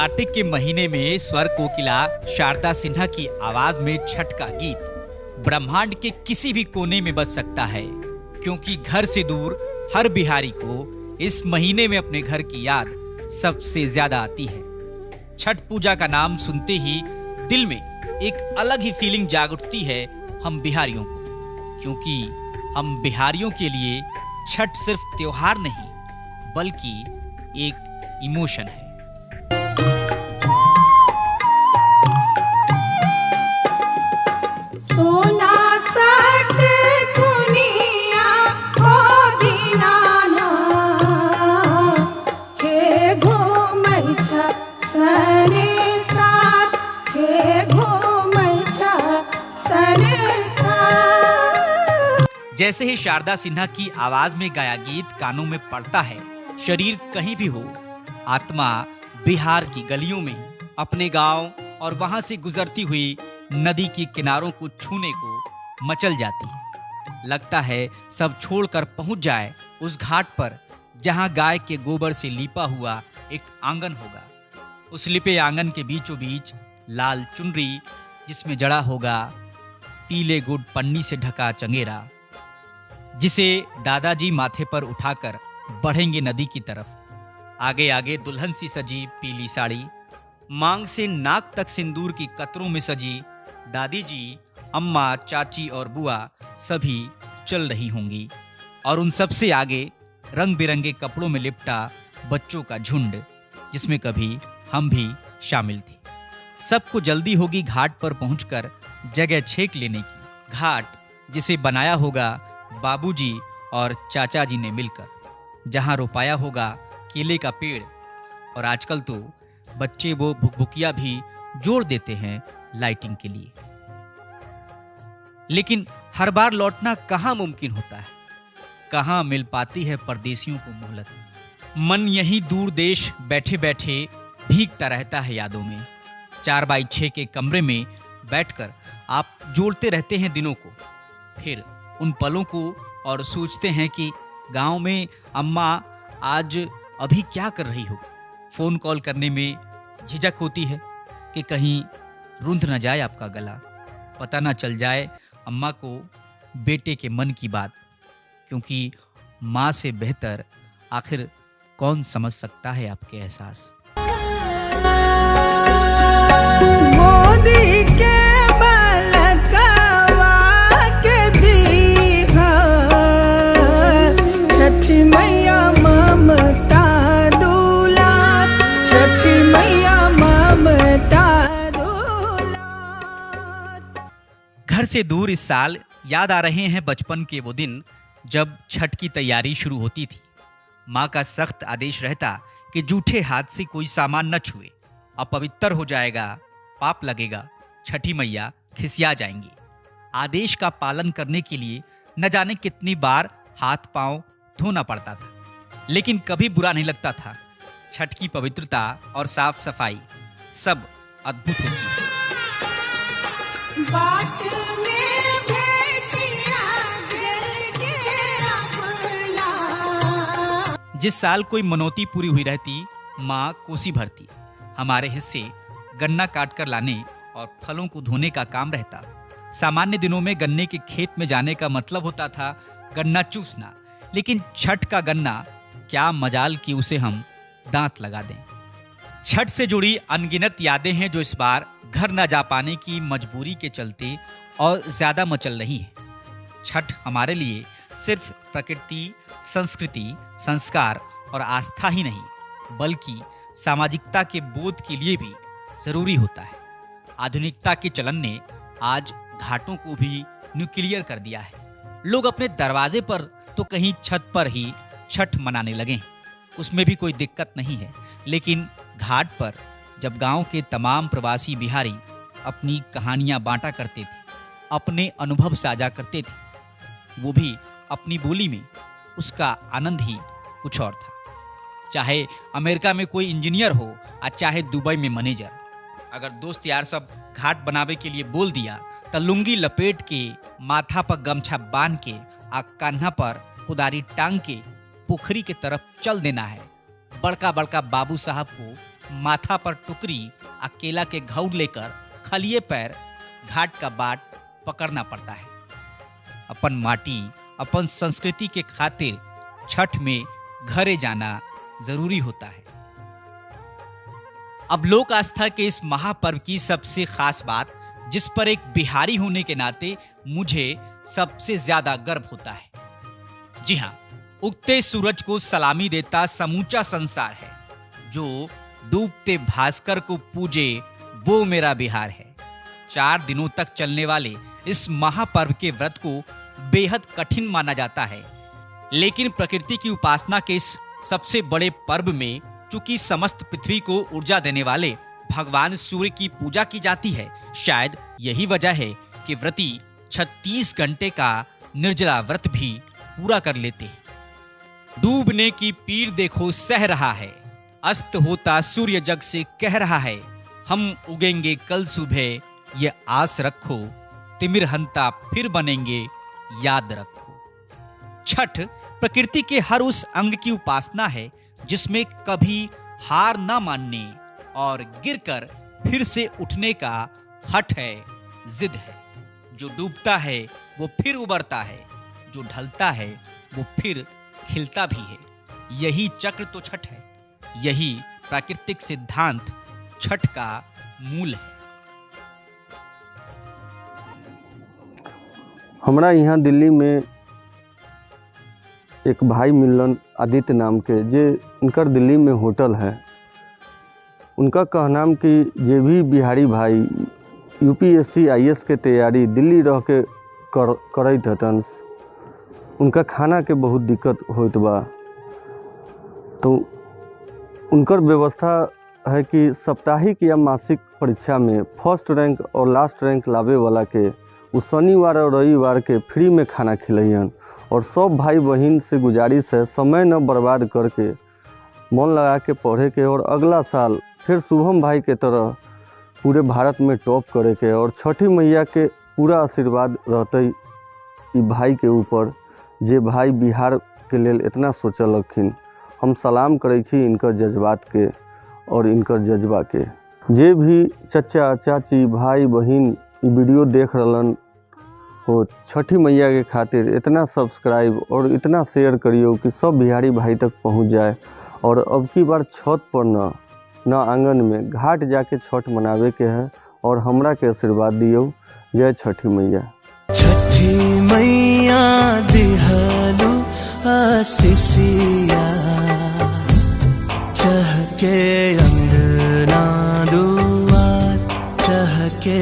कार्तिक के महीने में स्वर कोकिला शारदा सिन्हा की आवाज में छठ का गीत ब्रह्मांड के किसी भी कोने में बज सकता है, क्योंकि घर से दूर हर बिहारी को इस महीने में अपने घर की याद सबसे ज्यादा आती है। छठ पूजा का नाम सुनते ही दिल में एक अलग ही फीलिंग जाग उठती है हम बिहारियों को, क्योंकि हम बिहारियों के लिए छठ सिर्फ त्योहार नहीं बल्कि एक इमोशन है। सोना सट दुनिया हो दीनाना के घूमै छ सने साथ के घूमै छ सने साथ। जैसे ही शारदा सिन्हा की आवाज में गाया गीत कानों में पड़ता है, शरीर कहीं भी हो, आत्मा बिहार की गलियों में अपने गांव और वहां से गुजरती हुई नदी के किनारों को छूने को मचल जाती है। लगता है सब छोड़कर पहुंच जाए उस घाट पर जहां गाय के गोबर से लीपा हुआ एक आंगन होगा। उस लिपे आंगन के बीचों बीच लाल चुनरी, जिसमें जड़ा होगा पीले गुड़ पन्नी से ढका चंगेरा, जिसे दादाजी माथे पर उठाकर बढ़ेंगे नदी की तरफ। आगे आगे दुल्हन सी सजी पीली साड़ी, मांग से नाक तक सिंदूर की कतरों में सजी दादी जी, अम्मा, चाची और बुआ सभी चल रही होंगी, और उन सबसे आगे रंग बिरंगे कपड़ों में लिपटा बच्चों का झुंड, जिसमें कभी हम भी शामिल थे। सबको जल्दी होगी घाट पर पहुंचकर जगह छेक लेने की। घाट जिसे बनाया होगा बाबूजी और चाचा जी ने मिलकर, जहां रोपाया होगा केले का पेड़, और आजकल तो बच्चे वो भुकभुकिया भी जोड़ देते हैं लाइटिंग के लिए। लेकिन हर बार लौटना कहां मुमकिन होता है, कहां मिल पाती है परदेसियों को मोहलत। मन यहीं दूर देश बैठे बैठे भीगता रहता है यादों में। 4x6 के कमरे में बैठकर आप जोड़ते रहते हैं दिनों को, फिर उन पलों को, और सोचते हैं कि गांव में अम्मा आज अभी क्या कर रही हो। फोन कॉल करने में झिझक होती है कि कहीं रुंध न जाए आपका गला, पता न चल जाए अम्मा को बेटे के मन की बात, क्योंकि माँ से बेहतर आखिर कौन समझ सकता है आपके एहसास। मोदी के बलकवा के दीहा छठी मैया ममता दुलार, छठी मैया ममता दुलार। घर से दूर इस साल याद आ रहे हैं बचपन के वो दिन जब छठ की तैयारी शुरू होती थी। माँ का सख्त आदेश रहता कि जूठे हाथ से कोई सामान न छुए, अपवित्र हो जाएगा, पाप लगेगा, छठी मैया खिसिया जाएंगी। आदेश का पालन करने के लिए न जाने कितनी बार हाथ पांव धोना पड़ता था, लेकिन कभी बुरा नहीं लगता था। छठ की पवित्रता और साफ सफाई सब अद्भुत होती है। बाट में भेटिया दिल के अपना। जिस साल कोई मनौती पूरी हुई रहती, माँ कोसी भरती। हमारे हिस्से गन्ना काट कर लाने और फलों को धोने का काम रहता। सामान्य दिनों में गन्ने के खेत में जाने का मतलब होता था गन्ना चूसना, लेकिन छठ का गन्ना, क्या मजाल कि उसे हम दांत लगा दें। छठ से जुड़ी अनगिनत यादें हैं जो इस बार घर न जा पाने की मजबूरी के चलते और ज्यादा मचल रही है। छठ हमारे लिए सिर्फ प्रकृति, संस्कृति, संस्कार और आस्था ही नहीं, बल्कि सामाजिकता के बोध के लिए भी जरूरी होता है। आधुनिकता के चलन ने आज घाटों को भी न्यूक्लियर कर दिया है। लोग अपने दरवाजे पर तो कहीं छत पर ही छठ मनाने लगे, उसमें भी कोई दिक्कत नहीं है। लेकिन घाट पर जब गांव के तमाम प्रवासी बिहारी अपनी कहानियां बांटा करते थे, अपने अनुभव साझा करते थे, वो भी अपनी बोली में, उसका आनंद ही कुछ और था। चाहे अमेरिका में कोई इंजीनियर हो और चाहे दुबई में मैनेजर, अगर दोस्त यार सब घाट बनावे के लिए बोल दिया तो लुंगी लपेट के, माथा पर गमछा बांध के, आ कान्हा पर कुदारी टांग के पोखरी के तरफ चल देना है। बड़का बड़का बाबू साहब को माथा पर टुकरी अकेला के घौर लेकर खलिए पैर घाट का बाट पकड़ना पड़ता है। अपन माटी अपन संस्कृति के खातिर छठ में घरे जाना जरूरी होता है। अब लोक आस्था के इस महापर्व की सबसे खास बात, जिस पर एक बिहारी होने के नाते मुझे सबसे ज्यादा गर्व होता है, जी हाँ, उगते सूरज को सलामी देता समूचा संसार है, जो डूबते भास्कर को पूजे वो मेरा बिहार है। 4 दिनों तक चलने वाले इस महापर्व के व्रत को बेहद कठिन माना जाता है, लेकिन प्रकृति की उपासना के इस सबसे बड़े पर्व में चूंकि समस्त पृथ्वी को ऊर्जा देने वाले भगवान सूर्य की पूजा की जाती है, शायद यही वजह है कि व्रती 36 घंटे का निर्जला व्रत भी पूरा कर लेते हैं। डूबने की पीड़ देखो सह रहा है, अस्त होता सूर्य जग से कह रहा है, हम उगेंगे कल सुबह, ये आस रखो, तिमिर हंता फिर बनेंगे, याद रखो। छठ प्रकृति के हर उस अंग की उपासना है जिसमें कभी हार ना मानने और गिरकर फिर से उठने का हठ है, जिद है। जो डूबता है वो फिर उबरता है, जो ढलता है वो फिर खिलता भी है। यही चक्र तो छठ है, यही प्राकृतिक सिद्धांत छठ का मूल है। हमरा यहाँ दिल्ली में एक भाई मिलन आदित्य नाम के, जे उनकर दिल्ली में होटल है। उनका कहनाम कि जे भी बिहारी भाई यूपीएससी आईएएस के तैयारी दिल्ली रह के करत हतन, उनका खाना के बहुत दिक्कत होत बा। तो उनकर व्यवस्था है कि साप्ताहिक या मासिक परीक्षा में फर्स्ट रैंक और लास्ट रैंक लावे वाला के वो शनिवार और रविवार के फ्री में खाना खिलैन। और सब भाई बहन से गुजारिश है समय न बर्बाद करके मन लगा के पढ़े के, और अगला साल फिर शुभम भाई के तरह पूरे भारत में टॉप करे के, और छठी मैया के पूरा आशीर्वाद रहते ई भाई के ऊपर, जे भाई बिहार के लेल इतना सोचलखिन। हम सलाम करे छी इनकर जज्बात के और इनकर जज्बा के। जे भी चचा चाची भाई बहन ई वीडियो देख रहलन हो, छठी मैया के खातिर इतना सब्सक्राइब और इतना शेयर करियो कि सब बिहारी भाई तक पहुंच जाए। और अब की बार छत पर न आंगन में घाट जाके छठ मनावे के है, और हमरा के आशीर्वाद दियो। जय छठी मैया। छठी मैया दिहलु आशीषिया, चहके अंगना दुआर, चहके